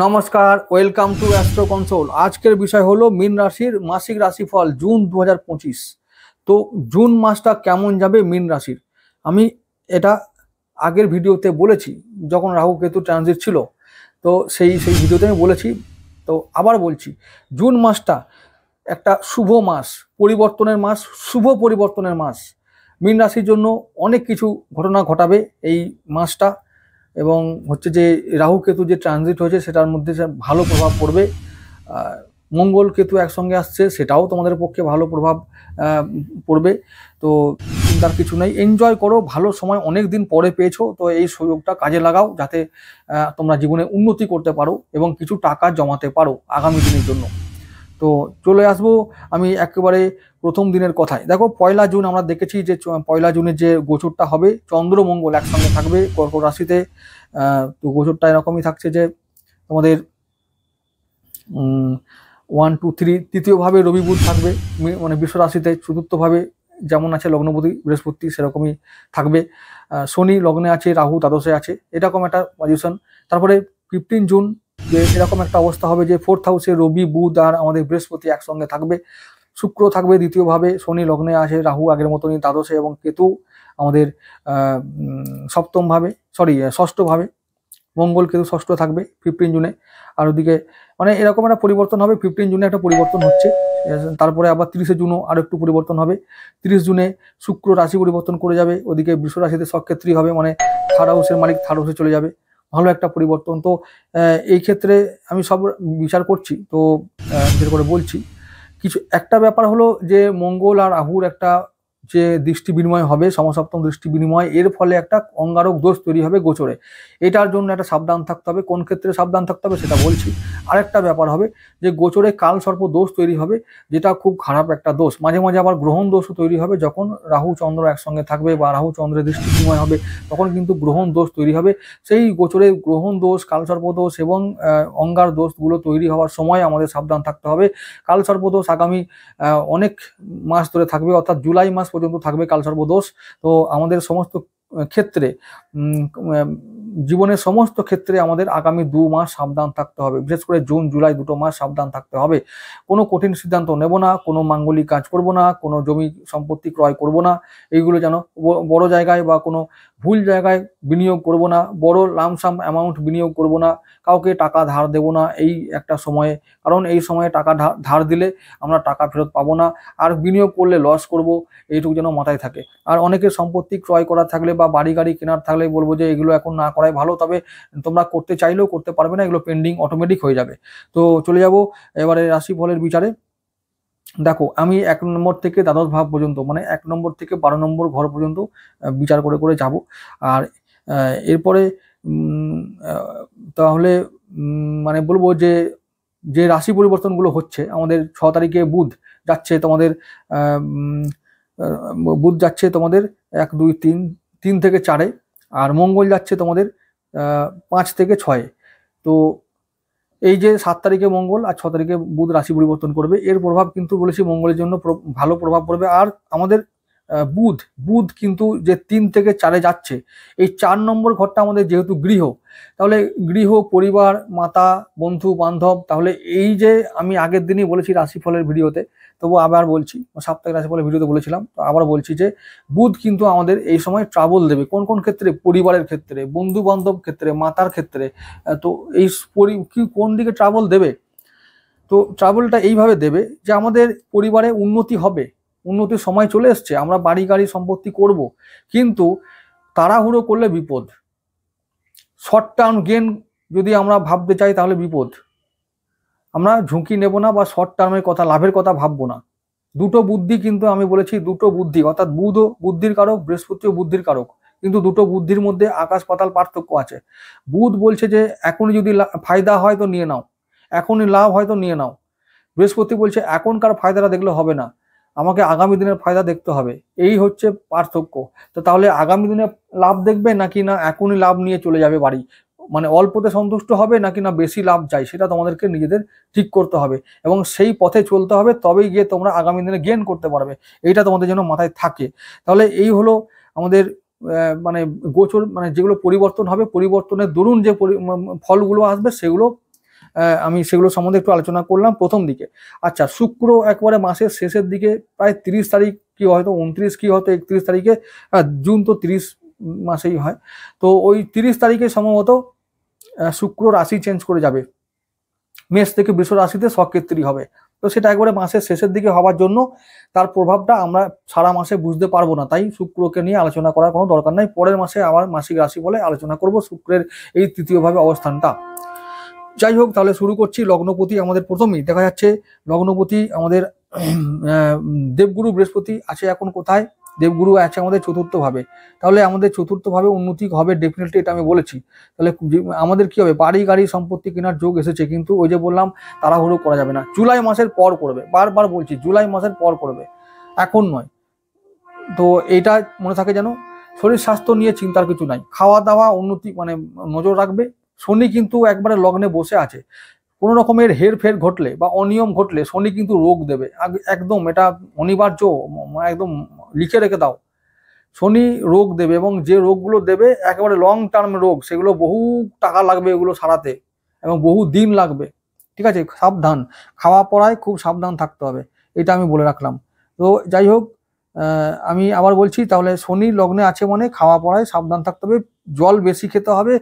নমস্কার, welcome to astro console. আজকের বিষয় হলো মীন রাশির মাসিক রাশিফল জুন 2025। তো জুন মাসটা কেমন যাবে মীন রাশির, আমি এটা আগের ভিডিওতে বলেছি যখন রাহু কেতু ট্রানজিট ছিল। তো সেই ভিডিওতে আমি বলেছি, তো আবার বলছি, জুন মাসটা একটা শুভ মাস, পরিবর্তনের মাস, শুভ পরিবর্তনের মাস। মীন রাশির জন্য অনেক কিছু ঘটনা ঘটাবে এই মাসটা, এবং হচ্ছে যে রাহু কেতু যে ট্রানজিট হয়েছে সেটার মধ্যে ভালো প্রভাব পড়বে। মঙ্গল কেতু একসঙ্গে আসছে, সেটাও তোমাদের পক্ষে ভালো প্রভাব পড়বে। তো চিন্তার কিছু নেই, এনজয় করো, ভালো সময় অনেক দিন পরে পেয়েছো, তো এই সুযোগটা কাজে লাগাও যাতে তোমরা জীবনে উন্নতি করতে পারো এবং কিছু টাকা জমাতে পারো আগামী দিনের জন্য। তো চলে আসবো আমি একেবারে প্রথম দিনের কথায়। দেখো, 1 জুন আমরা দেখেছি যে 1 জুনের যে গোচরটা হবে, চন্দ্র মঙ্গল একসঙ্গে থাকবে কর্কট রাশিতে। তো গোচরটা এরকমই থাকছে যে তোমাদের 1, 2, 3 তৃতীয়ভাবে রবি বুধ থাকবে, মানে বিশ্ব রাশিতে। চতুর্থভাবে যেমন আছে লগ্নপতি বৃহস্পতি, সেরকমই থাকবে। শনি লগ্নে আছে, রাহু দ্বাদশে আছে, এরকম একটা পজিশন। তারপরে 15 জুন যে এরকম একটা অবস্থা হবে যে 4th হাউসে রবি বুধ আর আমাদের বৃহস্পতি একসঙ্গে থাকবে। শুক্র থাকবে দ্বিতীয়ভাবে, শনি লগ্নে আছে, রাহু আগের মতনই দ্বাদশে, এবং কেতু আমাদের ষষ্ঠভাবে। মঙ্গল কেতু ষষ্ঠ থাকবে 15 জুনে। আর ওদিকে মানে এরকম একটা পরিবর্তন হবে। 15 জুনে একটা পরিবর্তন হচ্ছে, তারপরে আবার 30 জুনও আরো একটু পরিবর্তন হবে। 30 জুনে শুক্র রাশি পরিবর্তন করে যাবে, ওদিকে বৃষ রাশিতে সক্ষেত্রী হবে, মানে থার্ড হাউসের মালিক থার্ড হাউসে চলে যাবে। ভালো একটা পরিবর্তন। তো এই ক্ষেত্রে আমি সব বিচার করছি, তো যেটা করে বলছি, কিছু একটা ব্যাপার হলো যে মঙ্গল আর রাহুর একটা যে দৃষ্টি বিনিময় হবে, সমসপ্তম দৃষ্টি বিনিময়, এর ফলে একটা অঙ্গারক দোষ তৈরি হবে গোচরে। এটার জন্য একটা সাবধান থাকতে হবে। কোন ক্ষেত্রে সাবধান থাকতে হবে সেটা বলছি। আরেকটা ব্যাপার হবে যে গোচরে কাল সর্প দোষ তৈরি হবে, যেটা খুব খারাপ একটা দোষ। মাঝে মাঝে আবার গ্রহণ দোষও তৈরি হবে, যখন রাহু চন্দ্র একসঙ্গে থাকবে বা রাহু চন্দ্রের দৃষ্টি বিনিময় হবে, তখন কিন্তু গ্রহণ দোষ তৈরি হবে। সেই গোচরে গ্রহণ দোষ, কালসর্প দোষ এবং অঙ্গার দোষগুলো তৈরি হওয়ার সময় আমাদের সাবধান থাকতে হবে। কালসর্প দোষ আগামী অনেক মাস ধরে থাকবে, অর্থাৎ জুলাই মাস পর্যন্ত থাকবে কালসর্প দোষ। তো আমাদের সমস্ত ক্ষেত্রে, জীবনের সমস্ত ক্ষেত্রে আমাদের আগামী 2 মাস সাবধান থাকতে হবে। বিশেষ করে জুন জুলাই 2 মাস সাবধান থাকতে হবে। কোনো কঠিন সিদ্ধান্ত নেব না, কোনো মাঙ্গলিক কাজ করব না, কোনো জমি সম্পত্তি ক্রয় করব না। এইগুলো যেন বড় জায়গায় বা কোনো ভুল জায়গায় বিনিয়োগ করব না, বড় লামসাম অ্যামাউন্ট বিনিয়োগ করব না, কাউকে টাকা ধার দেব না এই একটা সময়ে। কারণ এই সময়ে টাকা ধার দিলে আমরা টাকা ফেরত পাবো না, আর বিনিয়োগ করলে লস করব, এইটুকু যেন মাথায় থাকে। আর অনেকের সম্পত্তি ক্রয় করা থাকলে বা বাড়ি গাড়ি কেনার থাকলে বলবো যে এগুলো এখন না করাই ভালো, তবে তোমরা করতে চাইলেও করতে পারবে না, এগুলো পেন্ডিং অটোমেটিক হয়ে যাবে। তো চলে যাব এবারে রাশিফলের বিচারে। দেখো, আমি 1 নম্বর থেকে দ্বাদশ ভাব পর্যন্ত, মানে 1 নম্বর থেকে 12 নম্বর ঘর পর্যন্ত বিচার করে করে যাব। আর এরপরে তাহলে মানে বলবো যে যে রাশি পরিবর্তনগুলো হচ্ছে, আমাদের 6 তারিখে বুধ যাচ্ছে তোমাদের, বুধ যাচ্ছে তোমাদের 1, 2, 3 থেকে 4-এ, আর মঙ্গল যাচ্ছে তোমাদের 5 থেকে 6-এ। তো এই যে 7 তারিখে মঙ্গল আর 6 তারিখে বুধ রাশি পরিবর্তন করবে, এর প্রভাব কিন্তু বলেছি মঙ্গলের জন্য ভালো প্রভাব পড়বে। আর আমাদের বুধ কিন্তু যে 3 থেকে 4-এ যাচ্ছে, এই 4 নম্বর ঘরটা আমাদের যেহেতু গৃহ, তাহলে গৃহ, পরিবার, মাতা, বন্ধু বান্ধব, তাহলে এই যে আমি আগের দিনই বলেছি রাশিফলের ভিডিওতে, তবু আবার বলছি, সাপ্তাহিক রাশিফলের ভিডিওতে বলেছিলাম, তো আবার বলছি যে বুধ কিন্তু আমাদের এই সময় ট্রাবল দেবে। কোন কোন ক্ষেত্রে? পরিবারের ক্ষেত্রে, বন্ধু বান্ধব ক্ষেত্রে, মাতার ক্ষেত্রে। তো এই কোন দিকে ট্রাবল দেবে? তো ট্রাবলটা এইভাবে দেবে যে আমাদের পরিবারে উন্নতি হবে, উন্নতির সময় চলে এসছে, আমরা বাড়ি গাড়ি সম্পত্তি করব, কিন্তু তাড়াহুড়ো করলে বিপদ। শর্ট টার্ম গেন যদি আমরা ভাবতে চাই তাহলে বিপদ। আমরা ঝুঁকি নেব না বা শর্ট টার্মের কথা, লাভের কথা ভাববো না। দুটো বুদ্ধি, কিন্তু আমি বলেছি দুটো বুদ্ধি, অর্থাৎ বুধও বুদ্ধির কারক, বৃহস্পতিও বুদ্ধির কারক, কিন্তু দুটো বুদ্ধির মধ্যে আকাশ পাতাল পার্থক্য আছে। বুধ বলছে যে এখনই যদি ফায়দা হয় তো নিয়ে নাও, এখনই লাভ হয় তো নিয়ে নাও। বৃহস্পতি বলছে এখনকার ফায়দাটা দেখলে হবে না, আমাকে আগামী দিনের ফায়দা দেখতে হবে। এই হচ্ছে পার্থক্য। তো তাহলে আগামী দিনে লাভ দেখবে নাকি না এখনই লাভ নিয়ে চলে যাবে বাড়ি, মানে অল্পতে সন্তুষ্ট হবে নাকি না বেশি লাভ চাই, সেটা তোমাদেরকে নিজেদের ঠিক করতে হবে এবং সেই পথে চলতে হবে, তবেই গিয়ে তোমরা আগামী দিনে গেইন করতে পারবে। এইটা তোমাদের যেন মাথায় থাকে। তাহলে এই হলো আমাদের মানে গোচর, মানে যেগুলো পরিবর্তন হবে, পরিবর্তনের দরুন যে ফলগুলো আসবে সেগুলো আমি সেগুলো সম্বন্ধে একটু আলোচনা করলাম প্রথম দিকে। আচ্ছা, শুক্র একবারে মাসের শেষের দিকে প্রায় 30 তারিখ কি হয়তো 29 কি হয়তো 31 তারিখে, জুন তো 30 মাসেই হয়, তো ওই 30 তারিখে সম্ভবত শুক্র রাশি চেঞ্জ করে যাবে, মেষ থেকে বৃষ রাশিতে সক্ষেত্রী হবে। তো সেটা একবারে মাসের শেষের দিকে হওয়ার জন্য তার প্রভাবটা আমরা সারা মাসে বুঝতে পারবো না, তাই শুক্রকে নিয়ে আলোচনা করার কোনো দরকার নাই। পরের মাসে আবার মাসিক রাশি বলে আলোচনা করব শুক্রের এই তৃতীয়ভাবে অবস্থানটা। যাই হোক, তাহলে শুরু করছি। লগ্নপতি আমাদের প্রথমেই দেখা যাচ্ছে, লগ্নপতি আমাদের দেবগুরু বৃহস্পতি আছে এখন কোথায়? দেবগুরু আছে আমাদের চতুর্থ ভাবে। তাহলে আমাদের চতুর্থ ভাবে উন্নতি হবে ডেফিনেটলি, এটা আমি বলেছি। তাহলে আমাদের কি হবে? বাড়ি গাড়ি সম্পত্তি কেনার যোগ এসেছে, কিন্তু ওই যে বললাম তাড়াহুড়ো করা যাবে না, জুলাই মাসের পর করবে, বারবার বলছি জুলাই মাসের পর করবে, এখন নয়। তো এইটা মনে থাকে যেন। শরীর স্বাস্থ্য নিয়ে চিন্তার কিছু নাই, খাওয়া দাওয়া উন্নতি মানে নজর রাখবে। শনি কিন্তু একবারে লগ্নে বসে আছে, কোনো রকমের হেরফের ঘটলে বা অনিয়ম ঘটলে শনি কিন্তু রোগ দেবে, একদম এটা অনিবার্য, একদম লিখে রেখে দাও। শনি রোগ দেবে, এবং যে রোগগুলো দেবে একেবারে লং টার্ম রোগ, সেগুলো বহু টাকা লাগবে এগুলো সারাতে, এবং বহু দিন লাগবে। ঠিক আছে, সাবধান, খাওয়া পড়ায় খুব সাবধান থাকতে হবে, এটা আমি বলে রাখলাম। তো যাই হোক, আমি আবার বলছি, তাহলে শনি লগ্নে আছে মানে খাওয়া পড়ায় সাবধান থাকতে হবে, জল বেশি খেতে হবে,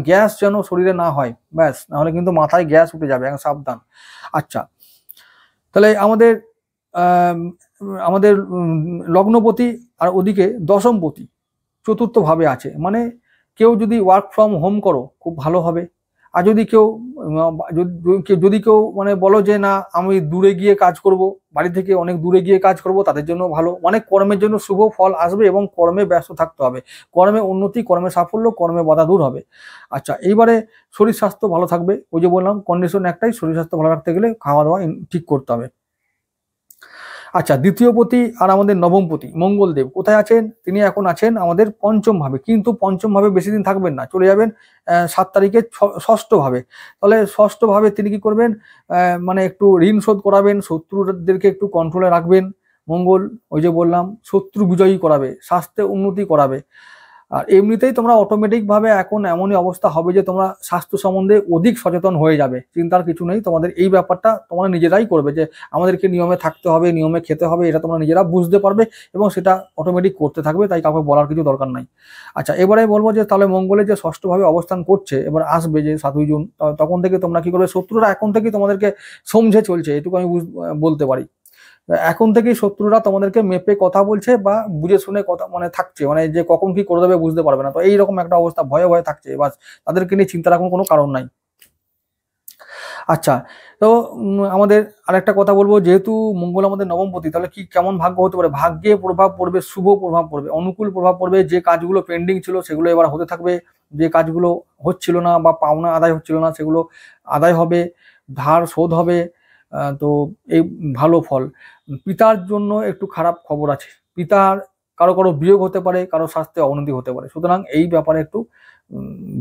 গ্যাস যেন শরীরে না হয়, ব্যাস, নাহলে কিন্তু মাথায় গ্যাস উঠে যাবে, সাবধান। আচ্ছা, তাহলে আমাদের আমাদের লগ্নপতি আর ওদিকে দশমপতি চতুর্থ ভাবে আছে, মানে কেউ যদি ওয়ার্ক ফ্রম হোম করো খুব ভালো হবে। আর যদি কেউ মানে বলো যে না আমি দূরে গিয়ে কাজ করব, বাড়ি থেকে অনেক দূরে গিয়ে কাজ করব, তাদের জন্য ভালো, মানে কর্মের জন্য শুভ ফল আসবে, এবং কর্মে ব্যস্ত থাকতে হবে, কর্মে উন্নতি, কর্মে সাফল্য, কর্মে বাধা দূর হবে। আচ্ছা, এইবারে শরীর স্বাস্থ্য ভালো থাকবে, ওই যে বললাম কন্ডিশন একটাই, শরীর স্বাস্থ্য ভালো রাখতে গেলে খাওয়া দাওয়া ঠিক করতে হবে। আচ্ছা, দ্বিতীয়পতি আর আমাদের নবমপতি মঙ্গলদেব কোথায় আছেন? তিনি এখন আছেন আমাদের পঞ্চম ভাবে, কিন্তু পঞ্চম ভাবে বেশি দিন থাকবেন না, চলে যাবেন 7 তারিখে ষষ্ঠ ভাবে। তাহলে ষষ্ঠ ভাবে তিনি কি করবেন? মানে একটু ঋণ শোধ করাবেন, শত্রুদেরকে একটু কন্ট্রোলে রাখবেন। মঙ্গল ওই যে বললাম শত্রু বিজয়ী করাবে, স্বাস্থ্যে উন্নতি করাবে। আর এমনিতেই তোমরা অটোমেটিক ভাবে এখন এমনই অবস্থা হবে যে তোমরা স্বাস্থ্য সম্বন্ধে অধিক সচেতন হয়ে যাবে, চিন্তার কিছু নেই। তোমাদের এই ব্যাপারটা তোমরা নিজেরাই করবে, যে আমাদেরকে নিয়মে থাকতে হবে, নিয়মে খেতে হবে, এটা তোমরা নিজেরা বুঝতে পারবে, এবং সেটা অটোমেটিক করতে থাকবে, তাই কাউকে বলার কিছু দরকার নাই। আচ্ছা, এবারে বলবো যে তাহলে মঙ্গলের যে ষষ্ঠভাবে অবস্থান করছে, এবার আসবে যে 7 জুন, তখন থেকে তোমরা কি করবে? শত্রুরা এখন থেকেই তোমাদেরকে সমঝে চলছে, এটুকু আমি বলতে পারি। এখন থেকেই শত্রুরা তোমাদেরকে মেপে কথা বলছে, বা বুঝে শুনে কথা মানে থাকছে, মানে যে কখন কি করে দেবে বুঝতে পারবে না। তো এইরকম একটা অবস্থা, ভয়ে ভয়ে থাকছে, এবার তাদেরকে নিয়ে চিন্তা রাখার কোনো কারণ নাই। আচ্ছা, তো আমাদের আরেকটা কথা বলবো, যেহেতু মঙ্গল আমাদের নবমপতি, তাহলে কি কেমন ভাগ্য হতে পারে? ভাগ্যে প্রভাব পড়বে, শুভ প্রভাব পড়বে, অনুকূল প্রভাব পড়বে। যে কাজগুলো পেন্ডিং ছিল সেগুলো এবার হতে থাকবে, যে কাজগুলো হচ্ছিল না বা পাওনা আদায় হচ্ছিল না সেগুলো আদায় হবে, ধার শোধ হবে। তো এই ভালো ফল। পিতার জন্য একটু খারাপ খবর আছে, পিতার কারো কারো বিয়োগ হতে পারে, কারো স্বাস্থ্যে অবনতি হতে পারে, সুতরাং এই ব্যাপারে একটু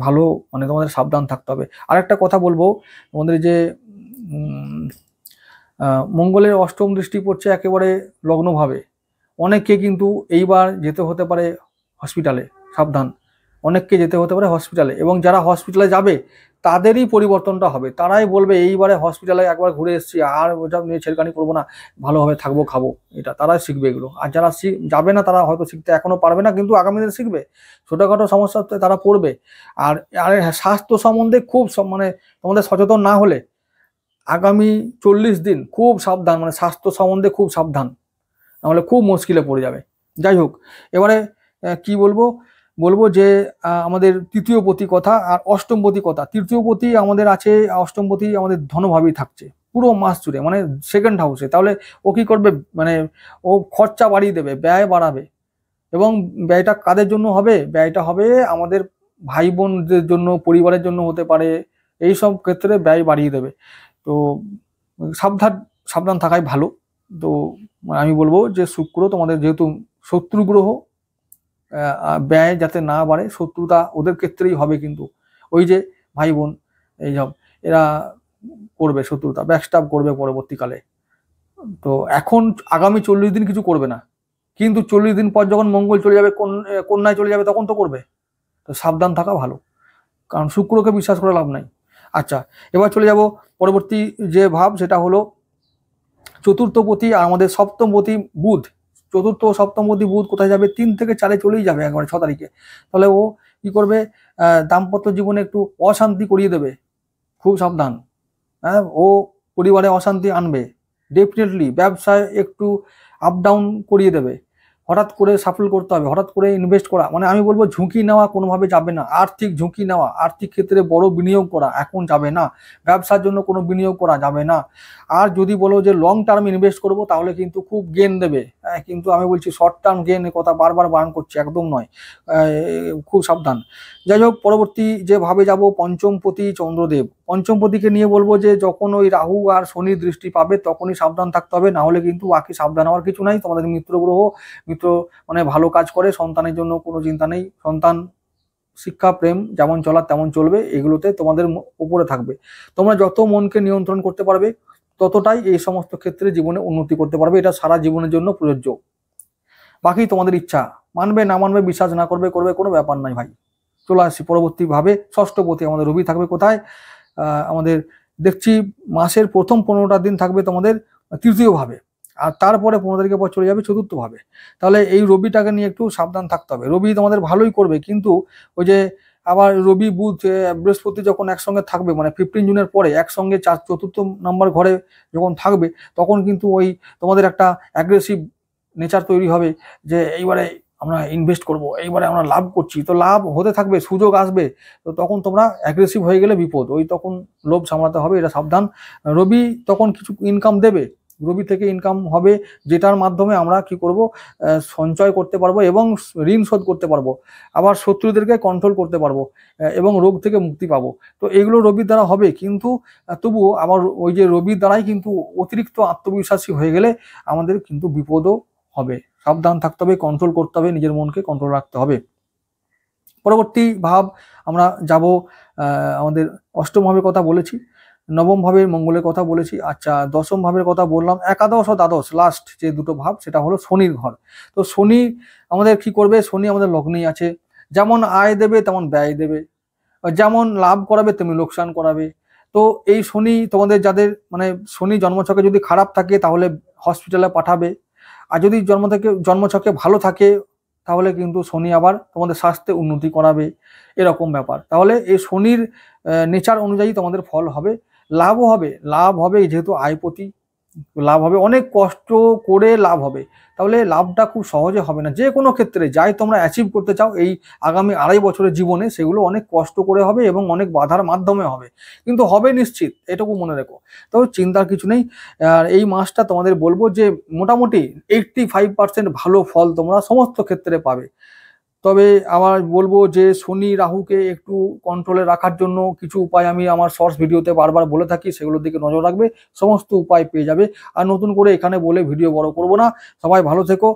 ভালো মানে তোমাদের সাবধান থাকতে হবে। আরেকটা কথা বলবো, তোমাদের যে মঙ্গলের অষ্টম দৃষ্টি পড়ছে একেবারে লগ্নভাবে, অনেককে কিন্তু এইবার যেতে হতে পারে হসপিটালে, সাবধান, অনেককে যেতে হতে পারে হসপিটালে, এবং যারা হসপিটালে যাবে তাদেরই পরিবর্তনটা হবে, তারাই বলবে এইবারে হসপিটালে একবার ঘুরে এসেছি, আর ওটা নিয়ে ছেড়খানি করবো না, ভালোভাবে থাকবো খাবো, এটা তারাই শিখবে এগুলো। আর যারা যাবে না তারা হয়তো শিখতে এখনো পারবে না, কিন্তু আগামী দিনে শিখবে, ছোটোখাটো সমস্যাতে তারা পড়বে। আর স্বাস্থ্য সম্বন্ধে খুব মানে তোমাদের সচেতন না হলে আগামী 40 দিন খুব সাবধান, মানে স্বাস্থ্য সম্বন্ধে খুব সাবধান, নাহলে খুব মুশকিলে পড়ে যাবে। যাই হোক, এবারে কি বলবো যে আমাদের তৃতীয়পতি কথা আর অষ্টমপতি কথা। তৃতীয়পতি আমাদের আছে, অষ্টমপতি আমাদের ধনভাবেই থাকছে পুরো মাস জুড়ে, মানে সেকেন্ড হাউসে। তাহলে ও কি করবে? মানে ও খরচা বাড়িয়ে দেবে, ব্যয় বাড়াবে, এবং ব্যয়টা কাদের জন্য হবে? ব্যয়টা হবে আমাদের ভাই বোনদের জন্য, পরিবারের জন্য হতে পারে, এই সব ক্ষেত্রে ব্যয় বাড়িয়ে দেবে। তো সাবধান থাকাই ভালো। তো আমি বলবো যে শুক্র তোমাদের যেহেতু শত্রু গ্রহ, ব্যয় যাতে না বাড়ে, শত্রুতা ওদের ক্ষেত্রেই হবে, কিন্তু ওই যে ভাই বোন এইসব এরা করবে শত্রুতা, ব্যাকস্টাব করবে পরবর্তীকালে। তো এখন আগামী 40 দিন কিছু করবে না, কিন্তু 40 দিন পর যখন মঙ্গল চলে যাবে, কন্যায় চলে যাবে, তখন তো করবে। তো সাবধান থাকা ভালো, কারণ শুক্রকে বিশ্বাস করে লাভ নাই। আচ্ছা, এবার চলে যাব পরবর্তী যে ভাব, সেটা হলো চতুর্থপতি আর আমাদের সপ্তমপতি বুধ। চতুর্থ ও সপ্তমপতি বুধ কোথায় যাবে? 3 থেকে 4-এ চলেই যাবে একবারে 6 তারিখে। তাহলে ও কি করবে? দাম্পত্য জীবনে একটু অশান্তি করিয়ে দেবে, খুব সাবধান। হ্যাঁ, ও পরিবারে অশান্তি আনবে ডেফিনেটলি। ব্যবসায় একটু আপ ডাউন করিয়ে দেবে। হঠাৎ করে সাফল করতে হবে, হঠাৎ করে ইনভেস্ট করা, মানে আমি বলবো ঝুঁকি নেওয়া কোনোভাবে যাবে না। আর্থিক ঝুঁকি নেওয়া, আর্থিক ক্ষেত্রে বড় বিনিয়োগ করা এখন যাবে না। ব্যবসার জন্য কোনো বিনিয়োগ করা যাবে না। আর যদি বলো যে লং টার্ম ইনভেস্ট করবো, তাহলে কিন্তু খুব গেন দেবে। কিন্তু আমি বলছি শর্ট টার্ম গেন কথা বারবার বারণ করছি, একদম নয়। খুব সাবধান। যাই হোক, পরবর্তী যে ভাবে যাব, পঞ্চমপতি চন্দ্রদেব। পঞ্চমপতিকে নিয়ে বলবো যে যখন ওই রাহু আর শনির দৃষ্টি পাবে তখনই সাবধান থাকতে হবে, না হলে কিন্তু বাকি সাবধান হওয়ার কিছু নাই। তোমাদের মিত্র গ্রহ, মিত্র মানে ভালো কাজ করে, সন্তানের জন্য কোনো চিন্তা নেই। সন্তান, শিক্ষা, প্রেম যেমন চলার তেমন চলবে, এগুলোতে তোমাদের উপরে থাকবে। তোমরা যত মনকে নিয়ন্ত্রণ করতে পারবে ততটাই এই সমস্ত ক্ষেত্রে জীবনে উন্নতি করতে পারবে। এটা সারা জীবনের জন্য প্রযোজ্য। বাকি তোমাদের ইচ্ছা, মানবে না মানবে, বিশ্বাস না করবে করবে, কোনো ব্যাপার নাই ভাই। চলে আসছি পরবর্তী ভাবে, ষষ্ঠপতি আমাদের রবি থাকবে কোথায়? আমাদের দেখছি মাসের প্রথম 15টা দিন থাকবে তোমাদের তৃতীয় ভাবে, আর তারপরে 15 তারিখের পর চলে যাবে চতুর্থ ভাবে। তাহলে এই রবিটাকে নিয়ে একটু সাবধান থাকতে হবে। রবি তোমাদের ভালোই করবে, কিন্তু ওই যে আবার রবি বুধ বৃহস্পতি যখন একসঙ্গে থাকবে, মানে 15 জুনের পরে একসঙ্গে চতুর্থ নাম্বার ঘরে যখন থাকবে, তখন কিন্তু ওই তোমাদের একটা অ্যাগ্রেসিভ নেচার তৈরি হবে যে এইবারে আমরা ইনভেস্ট করব, এইবারে আমরা লাভ করছি। তো লাভ হতে থাকবে, সুযোগ আসবে, তো তখন তোমরা অ্যাগ্রেসিভ হয়ে গেলে বিপদ। ওই তখন লোভ সামলাতে হবে, এটা সাবধান। রবি তখন কিছু ইনকাম দেবে, রবি থেকে ইনকাম হবে, যেটার মাধ্যমে আমরা কি করব? সঞ্চয় করতে পারবো এবং ঋণ শোধ করতে পারবো, আবার শত্রুদেরকে কন্ট্রোল করতে পারবো, এবং রোগ থেকে মুক্তি পাবো। তো এগুলো রবির দ্বারা হবে, কিন্তু তবুও আবার ওই যে রবির দ্বারাই কিন্তু অতিরিক্ত আত্মবিশ্বাসী হয়ে গেলে আমাদের কিন্তু বিপদও হবে। সাবধান থাকতে হবে, কন্ট্রোল করতে হবে, নিজের মনকে কন্ট্রোল রাখতে হবে। পরবর্তী ভাব আমরা যাব, আমাদের অষ্টম ভাবের কথা বলেছি, নবম ভাবের মঙ্গলের কথা বলেছি। আচ্ছা, দশম ভাবের কথা বললাম। একাদশ ও দ্বাদশ লাস্ট যে দুটো ভাব, সেটা হলো শনির ঘর। তো শনি আমাদের কি করবে? শনি আমাদের লগ্নেই আছে, যেমন আয় দেবে তেমন ব্যয় দেবে, যেমন লাভ করাবে তেমনি লোকসান করাবে। তো এই শনি তোমাদের যাদের মানে শনি জন্মছকে যদি খারাপ থাকে তাহলে হসপিটালে পাঠাবে, আর যদি জন্মছকে ভালো থাকে তাহলে কিন্তু শনি আবার তোমাদের স্বাস্থ্যে উন্নতি করাবে, এরকম ব্যাপার। তাহলে এই শনির নেচার অনুযায়ী তোমাদের ফল হবে, লাভও হবে। লাভ হবে যেহেতু আয়পতি, লাভ হবে, অনেক কষ্ট করে লাভ হবে। তাহলে লাভটা খুব সহজে হবে না। যে কোনো ক্ষেত্রে যাই তোমরা অ্যাচিভ করতে চাও এই আগামী 2.5 বছরের জীবনে, সেগুলো অনেক কষ্ট করে হবে এবং অনেক বাধার মাধ্যমে হবে, কিন্তু হবে নিশ্চিত, এটুকু মনে রেখো। তো চিন্তার কিছু নেই। আর এই মাসটা তোমাদের বলবো যে মোটামুটি 85% ভালো ফল তোমরা সমস্ত ক্ষেত্রে পাবে। তবে আবার বলবো যে শনি রাহুকে একটু কন্ট্রোলে রাখার জন্য কিছু উপায় আমি আমার শর্টস ভিডিওতে বারবার বলে থাকি, সেগুলোর দিকে নজর রাখবে, সমস্ত উপায় পেয়ে যাবে। আর নতুন করে এখানে বলে ভিডিও বড় করব না। সবাই ভালো থেকো,